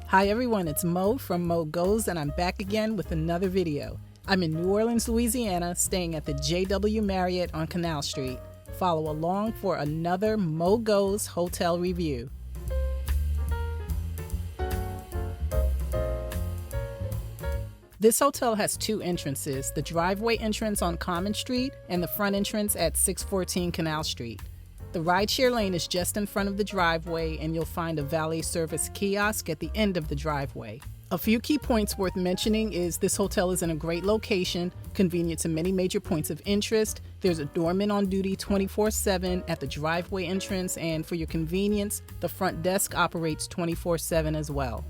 Hi everyone, it's Mo from Mo Goes, and I'm back again with another video. I'm in New Orleans, Louisiana, staying at the JW Marriott on Canal Street. Follow along for another Mo Goes hotel review. This hotel has two entrances, the driveway entrance on Common Street and the front entrance at 614 Canal Street. The rideshare lane is just in front of the driveway, and you'll find a valet service kiosk at the end of the driveway. A few key points worth mentioning is this hotel is in a great location, convenient to many major points of interest. There's a doorman on duty 24/7 at the driveway entrance, and for your convenience, the front desk operates 24/7 as well.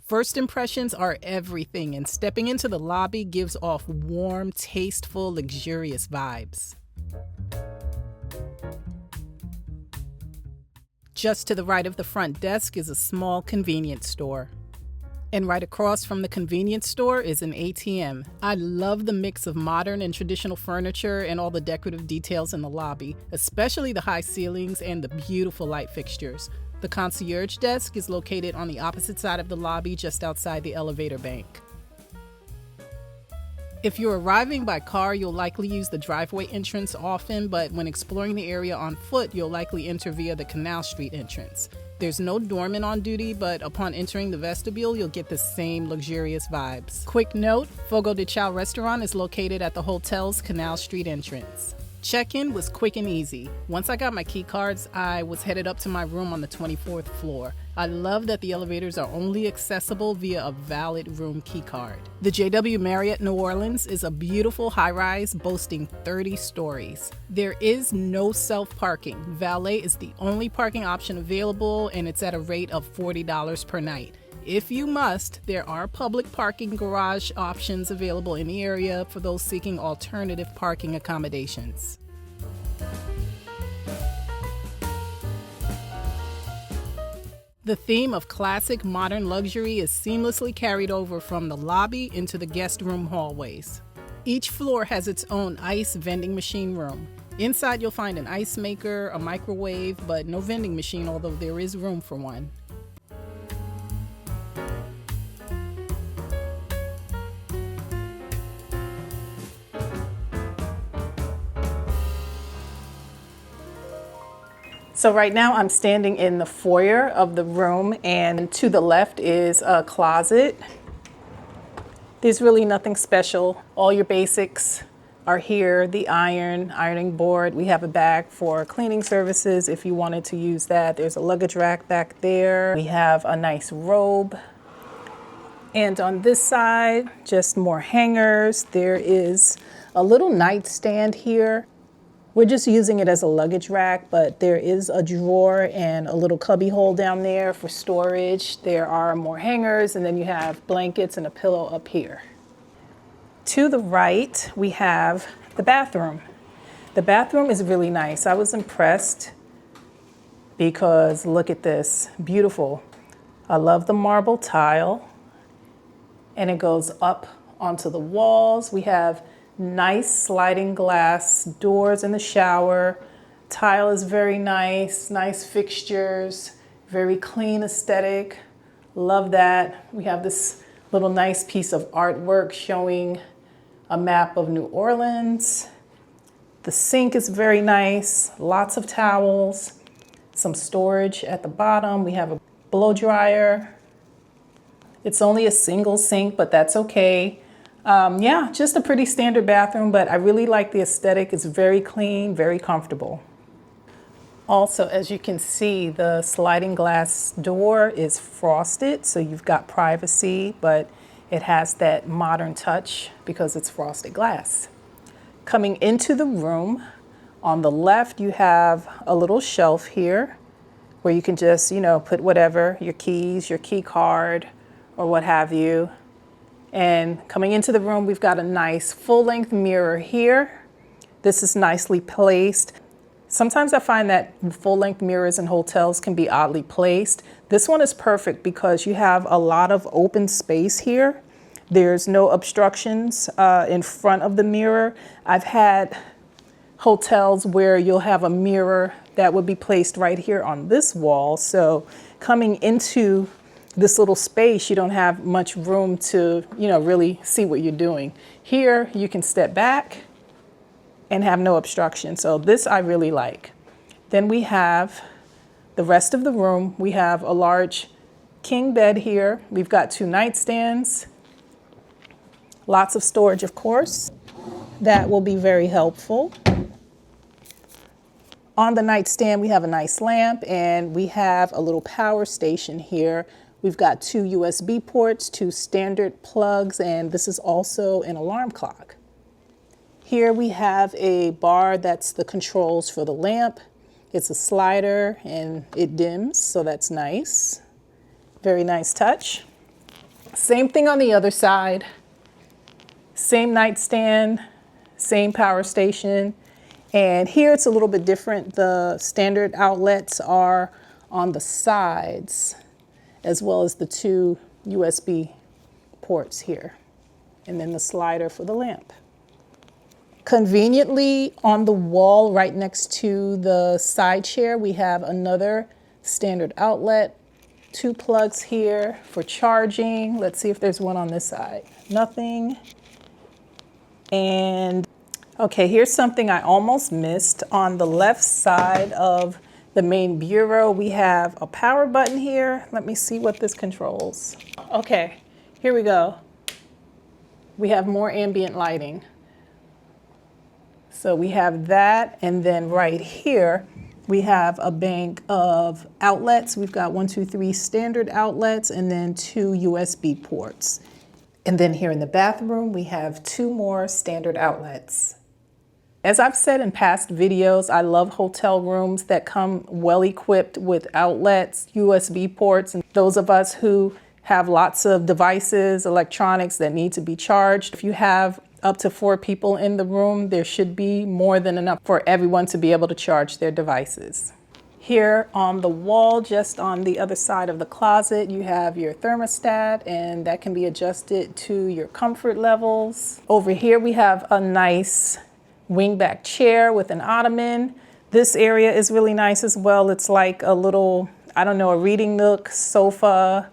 First impressions are everything, and stepping into the lobby gives off warm, tasteful, luxurious vibes. Just to the right of the front desk is a small convenience store. And right across from the convenience store is an ATM. I love the mix of modern and traditional furniture and all the decorative details in the lobby, especially the high ceilings and the beautiful light fixtures. The concierge desk is located on the opposite side of the lobby, just outside the elevator bank. If you're arriving by car, you'll likely use the driveway entrance often, but when exploring the area on foot, you'll likely enter via the Canal Street entrance. There's no doorman on duty, but upon entering the vestibule, you'll get the same luxurious vibes. Quick note, Fogo de Chao restaurant is located at the hotel's Canal Street entrance. Check-in was quick and easy. Once I got my key cards, I was headed up to my room on the 24th floor. I love that the elevators are only accessible via a valid room key card. The JW Marriott New Orleans is a beautiful high-rise boasting 30 stories. There is no self-parking. Valet is the only parking option available, and it's at a rate of $40 per night. If you must, there are public parking garage options available in the area for those seeking alternative parking accommodations. The theme of classic modern luxury is seamlessly carried over from the lobby into the guest room hallways. Each floor has its own ice vending machine room. Inside you'll find an ice maker, a microwave, but no vending machine, although there is room for one. So right now I'm standing in the foyer of the room, and to the left is a closet. There's really nothing special. All your basics are here. The ironing board. We have a bag for cleaning services if you wanted to use that. There's a luggage rack back there. We have a nice robe. And on this side, just more hangers. There is a little nightstand here. We're just using it as a luggage rack, but there is a drawer and a little cubby hole down there for storage. There are more hangers, and then you have blankets and a pillow up here. To the right, we have the bathroom. The bathroom is really nice. I was impressed because look at this, beautiful. I love the marble tile, and it goes up onto the walls. We have nice sliding glass doors in the shower. Tile is very nice, nice fixtures, very clean aesthetic. Love that. We have this little nice piece of artwork showing a map of New Orleans. The sink is very nice, lots of towels, some storage at the bottom. We have a blow dryer. It's only a single sink, but that's okay. Yeah, just a pretty standard bathroom, but I really like the aesthetic. It's very clean, very comfortable. Also, as you can see, the sliding glass door is frosted, so you've got privacy, but it has that modern touch because it's frosted glass. Coming into the room, on the left, you have a little shelf here where you can just, put whatever, your keys, your key card, or what have you. And coming into the room, we've got a nice full-length mirror here. This is nicely placed. Sometimes I find that full-length mirrors in hotels can be oddly placed. This one is perfect because you have a lot of open space here. There's no obstructions in front of the mirror. I've had hotels where you'll have a mirror that would be placed right here on this wall. So coming into this little space, you don't have much room to, really see what you're doing. Here, you can step back and have no obstruction. So this I really like. Then we have the rest of the room. We have a large king bed here. We've got 2 nightstands, lots of storage, of course. That will be very helpful. On the nightstand, we have a nice lamp, and we have a little power station here. We've got 2 USB ports, 2 standard plugs, and this is also an alarm clock. Here we have a bar that's the controls for the lamp. It's a slider and it dims, so that's nice. Very nice touch. Same thing on the other side. Same nightstand, same power station. And here it's a little bit different. The standard outlets are on the sides, as well as the 2 USB ports here. And then the slider for the lamp. Conveniently, on the wall right next to the side chair, we have another standard outlet, 2 plugs here for charging. Let's see if there's one on this side. Nothing. And okay, here's something I almost missed. On the left side of the main bureau, we have a power button here. Let me see what this controls. Okay, here we go. We have more ambient lighting. So we have that, and then right here, we have a bank of outlets. We've got 1, 2, 3 standard outlets, and then 2 USB ports. And then here in the bathroom, we have 2 more standard outlets. As I've said in past videos, I love hotel rooms that come well equipped with outlets, USB ports, and those of us who have lots of devices, electronics that need to be charged. If you have up to 4 people in the room, there should be more than enough for everyone to be able to charge their devices. Here on the wall, just on the other side of the closet, you have your thermostat, and that can be adjusted to your comfort levels. Over here, we have a nice wingback chair with an ottoman. This area is really nice as well. It's like a little, a reading nook, sofa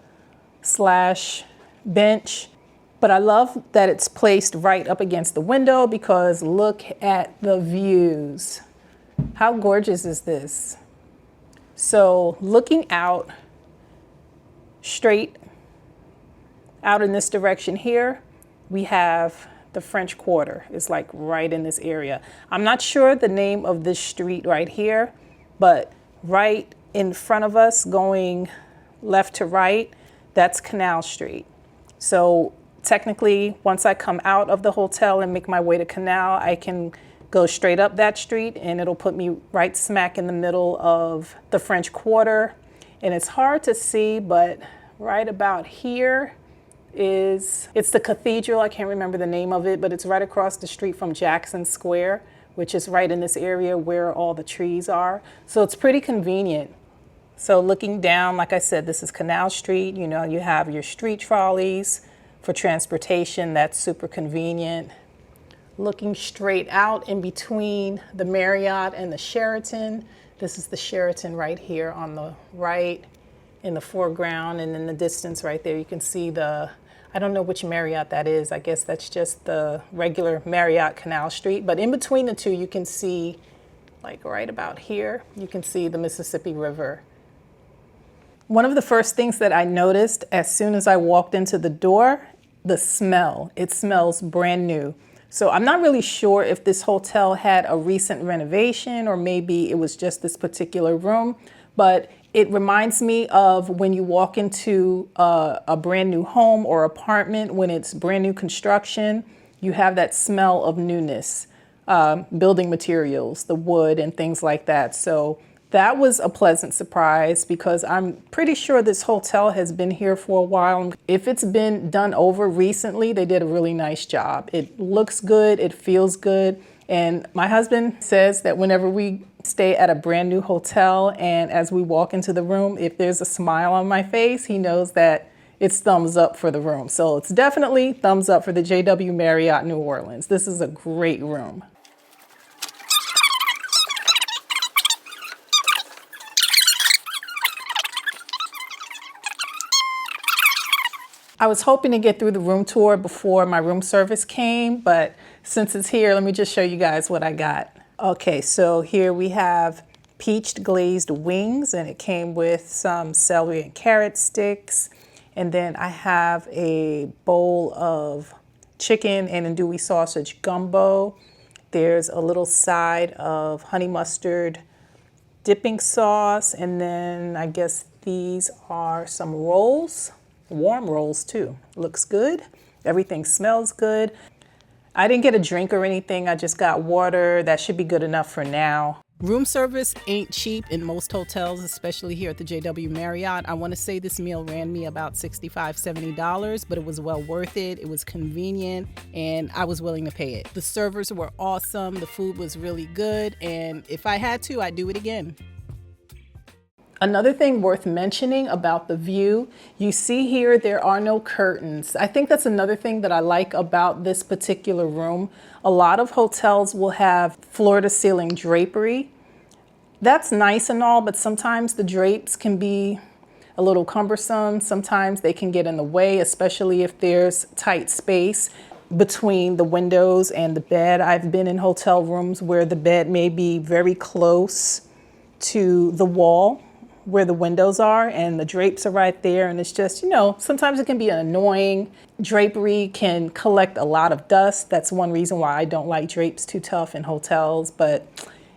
/ bench. But I love that it's placed right up against the window because look at the views. How gorgeous is this? So looking out straight out in this direction here, we have the French Quarter. It's like right in this area. I'm not sure the name of this street right here, but right in front of us going left to right, that's Canal Street. So technically, once I come out of the hotel and make my way to Canal, I can go straight up that street and it'll put me right smack in the middle of the French Quarter. And it's hard to see, but right about here it's the cathedral. I can't remember the name of it, but it's right across the street from Jackson Square, which is right in this area where all the trees are. So it's pretty convenient. So looking down, like I said, this is Canal Street. You have your street trolleys for transportation. That's super convenient. Looking straight out in between the Marriott and the Sheraton. This is the Sheraton right here on the right in the foreground, and in the distance right there you can see I don't know which Marriott that is. I guess that's just the regular Marriott Canal Street. But in between the two, you can see, like right about here, you can see the Mississippi River. One of the first things that I noticed as soon as I walked into the door, the smell. It smells brand new. So I'm not really sure if this hotel had a recent renovation or maybe it was just this particular room, but it reminds me of when you walk into a brand new home or apartment when it's brand new construction, you have that smell of newness, building materials, the wood and things like that. So that was a pleasant surprise because I'm pretty sure this hotel has been here for a while. If it's been done over recently, they did a really nice job. It looks good, it feels good. And my husband says that whenever we stay at a brand new hotel and as we walk into the room, if there's a smile on my face, he knows that it's thumbs up for the room. So it's definitely thumbs up for the JW Marriott New Orleans. This is a great room. I was hoping to get through the room tour before my room service came, but since it's here, let me just show you guys what I got. Okay, so here we have peached glazed wings, and it came with some celery and carrot sticks. And then I have a bowl of chicken and andouille sausage gumbo. There's a little side of honey mustard dipping sauce, and then I guess these are some rolls, warm rolls too. Looks good. Everything smells good. I didn't get a drink or anything. I just got water. That should be good enough for now. Room service ain't cheap in most hotels, especially here at the JW Marriott. I want to say this meal ran me about $65, $70, but it was well worth it. It was convenient, and I was willing to pay it. The servers were awesome. The food was really good, and if I had to, I'd do it again. Another thing worth mentioning about the view, you see here there are no curtains. I think that's another thing that I like about this particular room. A lot of hotels will have floor-to-ceiling drapery. That's nice and all, but sometimes the drapes can be a little cumbersome. Sometimes they can get in the way, especially if there's tight space between the windows and the bed. I've been in hotel rooms where the bed may be very close to the wall where the windows are, and the drapes are right there, and it's just, you know, sometimes it can be annoying. Drapery can collect a lot of dust. That's one reason why I don't like drapes too tough in hotels. But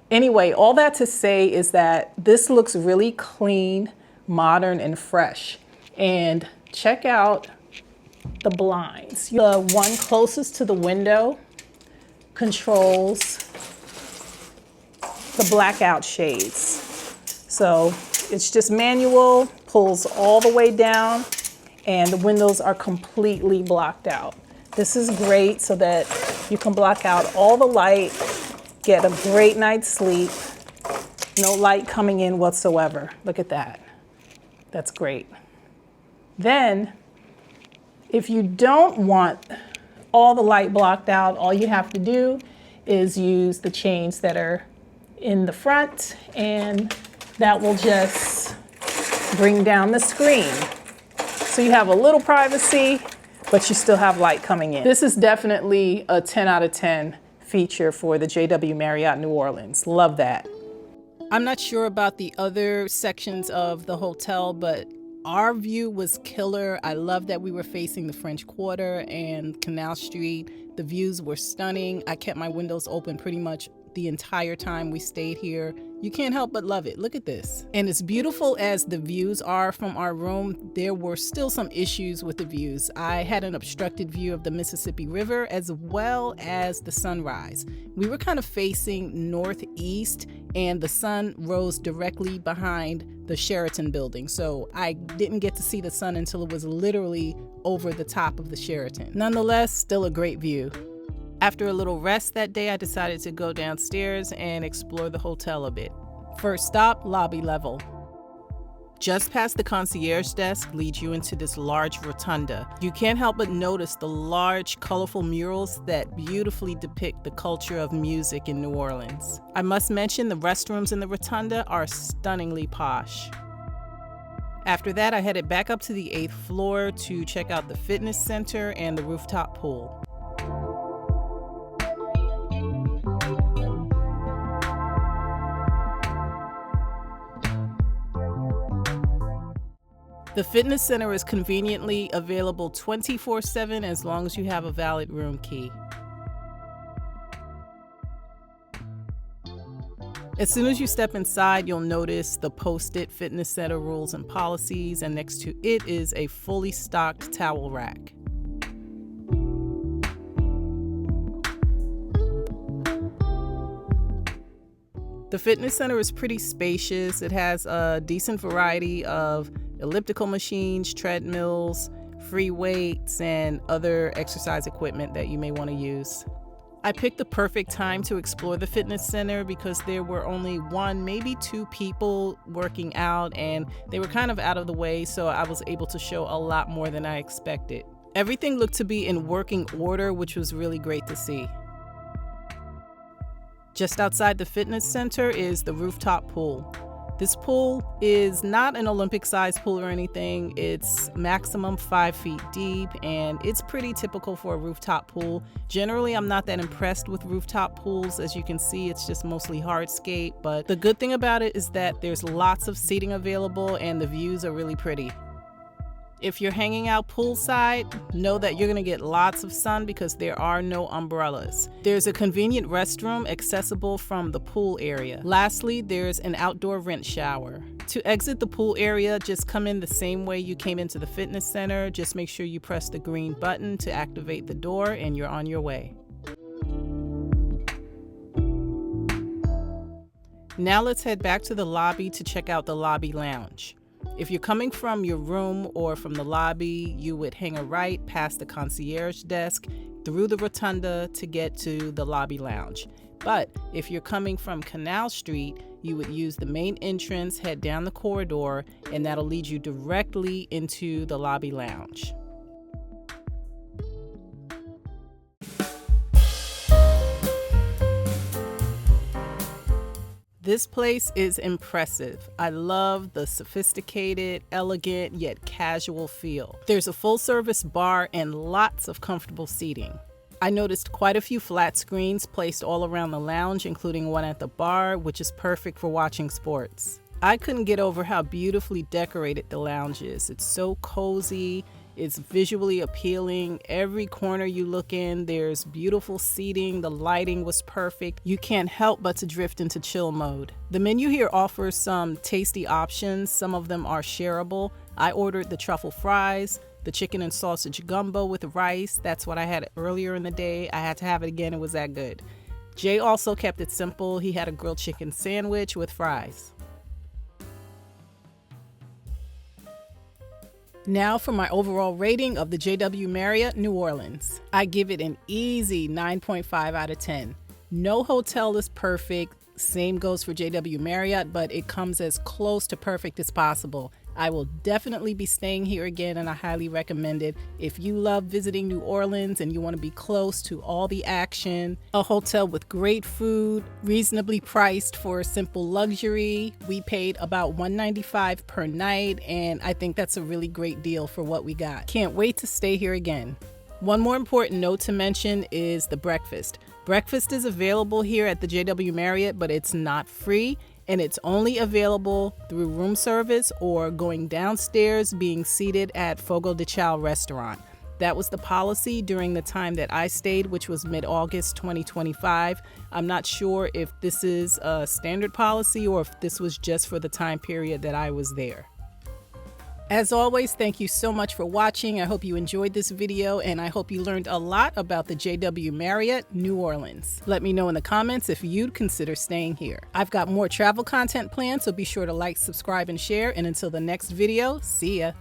anyway, all that to say is that this looks really clean, modern, and fresh. And check out the blinds. The one closest to the window controls the blackout shades. So it's just manual, pulls all the way down, and the windows are completely blocked out. This is great so that you can block out all the light, get a great night's sleep, no light coming in whatsoever. Look at that. That's great. Then, if you don't want all the light blocked out, all you have to do is use the chains that are in the front, and that will just bring down the screen. So you have a little privacy, but you still have light coming in. This is definitely a 10 out of 10 feature for the JW Marriott New Orleans. Love that. I'm not sure about the other sections of the hotel, but our view was killer. I love that we were facing the French Quarter and Canal Street. The views were stunning. I kept my windows open pretty much the entire time we stayed here. You can't help but love it. Look at this. And as beautiful as the views are from our room, there were still some issues with the views. I had an obstructed view of the Mississippi River as well as the sunrise. We were kind of facing northeast, and the sun rose directly behind the Sheraton building. So I didn't get to see the sun until it was literally over the top of the Sheraton. Nonetheless, still a great view. After a little rest that day, I decided to go downstairs and explore the hotel a bit. First stop, lobby level. Just past the concierge desk leads you into this large rotunda. You can't help but notice the large, colorful murals that beautifully depict the culture of music in New Orleans. I must mention the restrooms in the rotunda are stunningly posh. After that, I headed back up to the 8th floor to check out the fitness center and the rooftop pool. The fitness center is conveniently available 24/7 as long as you have a valid room key. As soon as you step inside, you'll notice the post-it fitness center rules and policies, and next to it is a fully stocked towel rack. The fitness center is pretty spacious. It has a decent variety of elliptical machines, treadmills, free weights, and other exercise equipment that you may want to use. I picked the perfect time to explore the fitness center because there were only one, maybe two people working out, and they were kind of out of the way, so I was able to show a lot more than I expected. Everything looked to be in working order, which was really great to see. Just outside the fitness center is the rooftop pool. This pool is not an Olympic-sized pool or anything. It's maximum 5 feet deep, and it's pretty typical for a rooftop pool. Generally, I'm not that impressed with rooftop pools. As you can see, it's just mostly hardscape, but the good thing about it is that there's lots of seating available and the views are really pretty. If you're hanging out poolside, know that you're gonna get lots of sun because there are no umbrellas. There's a convenient restroom accessible from the pool area. Lastly, there's an outdoor rinse shower. To exit the pool area, just come in the same way you came into the fitness center. Just make sure you press the green button to activate the door and you're on your way. Now let's head back to the lobby to check out the lobby lounge. If you're coming from your room or from the lobby, you would hang a right past the concierge desk through the rotunda to get to the lobby lounge. But if you're coming from Canal Street, you would use the main entrance, head down the corridor, and that'll lead you directly into the lobby lounge. This place is impressive. I love the sophisticated, elegant, yet casual feel. There's a full-service bar and lots of comfortable seating. I noticed quite a few flat screens placed all around the lounge, including one at the bar, which is perfect for watching sports. I couldn't get over how beautifully decorated the lounge is. It's so cozy. It's visually appealing. Every corner you look in, there's beautiful seating. The lighting was perfect. You can't help but to drift into chill mode. The menu here offers some tasty options. Some of them are shareable. I ordered the truffle fries, the chicken and sausage gumbo with rice. That's what I had earlier in the day. I had to have it again. It was that good. Jay also kept it simple. He had a grilled chicken sandwich with fries. Now for my overall rating of the JW Marriott New Orleans. I give it an easy 9.5 out of 10. No hotel is perfect. Same goes for JW Marriott, but it comes as close to perfect as possible. I will definitely be staying here again, and I highly recommend it. If you love visiting New Orleans and you want to be close to all the action, a hotel with great food, reasonably priced for simple luxury. We paid about $195 per night, and I think that's a really great deal for what we got. Can't wait to stay here again. One more important note to mention is the breakfast. Breakfast is available here at the JW Marriott, but it's not free. And it's only available through room service or going downstairs being seated at Fogo de Chao restaurant. That was the policy during the time that I stayed, which was mid-August 2025. I'm not sure if this is a standard policy or if this was just for the time period that I was there. As always, thank you so much for watching. I hope you enjoyed this video, and I hope you learned a lot about the JW Marriott New Orleans. Let me know in the comments if you'd consider staying here. I've got more travel content planned, so be sure to like, subscribe, and share. And until the next video, see ya.